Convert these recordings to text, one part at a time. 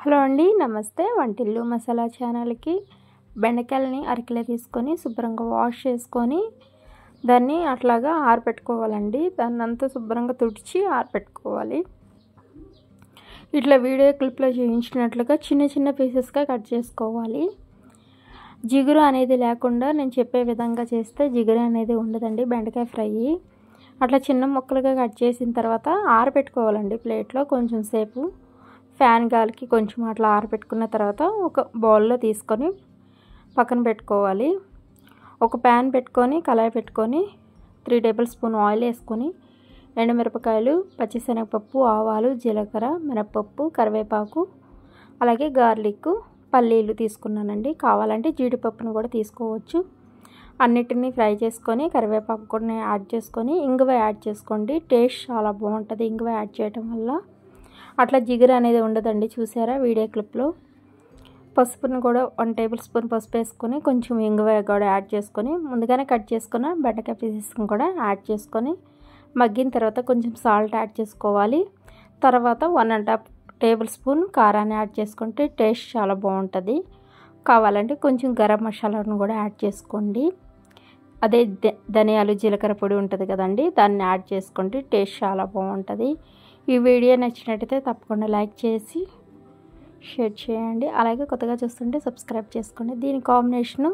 Hello అండి, నమస్తే. వంటిల్లు మసాలా ఛానల్కి బెండకాయలని అరకిలో తీసుకొని శుభ్రంగా వాష్ చేసుకొని దాన్ని అట్లాగా ఆరబెట్టుకోవాలండి. దాన్ని అంతా శుభ్రంగా తుడిచి ఆరబెట్టుకోవాలి. ఇట్లా వీడియో క్లిప్లో చూపించినట్లుగా చిన్న చిన్న పీసెస్గా కట్ చేసుకోవాలి. జిగురు అనేది లేకుండా నేను చెప్పే విధంగా చేస్తే జిగురు అనేది ఉండదండి బెండకాయ ఫ్రై. అట్లా చిన్న ముక్కలుగా కట్ చేసిన తర్వాత ఆరబెట్టుకోవాలండి ప్లేట్లో కొంచెం సేపు. ఫ్యాన్ గాలికి కొంచెం అట్లా ఆరబెట్టుకున్న తర్వాత ఒక బౌల్లో తీసుకొని పక్కన పెట్టుకోవాలి. ఒక ప్యాన్ పెట్టుకొని కళాయి పెట్టుకొని 3 టేబుల్ స్పూన్ ఆయిల్ వేసుకొని ఎండుమిరపకాయలు, పచ్చిశనగపప్పు, ఆవాలు, జీలకర్ర, మినపప్పు, కరివేపాకు, అలాగే గార్లిక్, పల్లీలు తీసుకున్నానండి. కావాలంటే జీడిపప్పును కూడా తీసుకోవచ్చు. అన్నిటినీ ఫ్రై చేసుకొని కరివేపాకు కూడా యాడ్ చేసుకొని ఇంగువ యాడ్ చేసుకోండి. టేస్ట్ చాలా బాగుంటుంది ఇంగువ యాడ్ చేయడం వల్ల. అట్లా జిగురు అనేది ఉండదండి. చూసారా వీడియో క్లిప్లో. పసుపును కూడా 1 టేబుల్ స్పూన్ పసుపు వేసుకొని కొంచెం ఇంగువ కూడా యాడ్ చేసుకొని ముందుగానే కట్ చేసుకున్న బెండకాయ పీసెస్ని కూడా యాడ్ చేసుకొని మగ్గిన తర్వాత కొంచెం సాల్ట్ యాడ్ చేసుకోవాలి. తర్వాత 1½ టేబుల్ స్పూన్ కారాన్ని యాడ్ చేసుకుంటే టేస్ట్ చాలా బాగుంటుంది. కావాలంటే కొంచెం గరం మసాలాను కూడా యాడ్ చేసుకోండి. అదే ధనియాలు, జీలకర్ర పొడి ఉంటుంది కదండి, దాన్ని యాడ్ చేసుకోండి. టేస్ట్ చాలా బాగుంటుంది. ఈ వీడియో నచ్చినట్టయితే తప్పకుండా లైక్ చేసి షేర్ చేయండి. అలాగే కొత్తగా చూస్తుంటే సబ్స్క్రైబ్ చేసుకోండి. దీని కాంబినేషను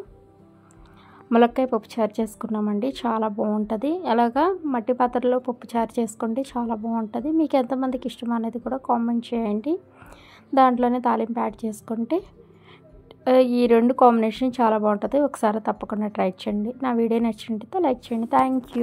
ములక్కాయ పప్పుచారు చేసుకున్నామండి. చాలా బాగుంటుంది. అలాగా మట్టి పాత్రలో పప్పుచారు చేసుకోండి, చాలా బాగుంటుంది. మీకు ఎంతమందికి ఇష్టం అనేది కూడా కామెంట్ చేయండి. దాంట్లోనే తాలింపు యాడ్ చేసుకుంటే ఈ 2 కాంబినేషన్ చాలా బాగుంటుంది. ఒకసారి తప్పకుండా ట్రై చేయండి. నా వీడియో నచ్చినట్టయితే లైక్ చేయండి. Thank you.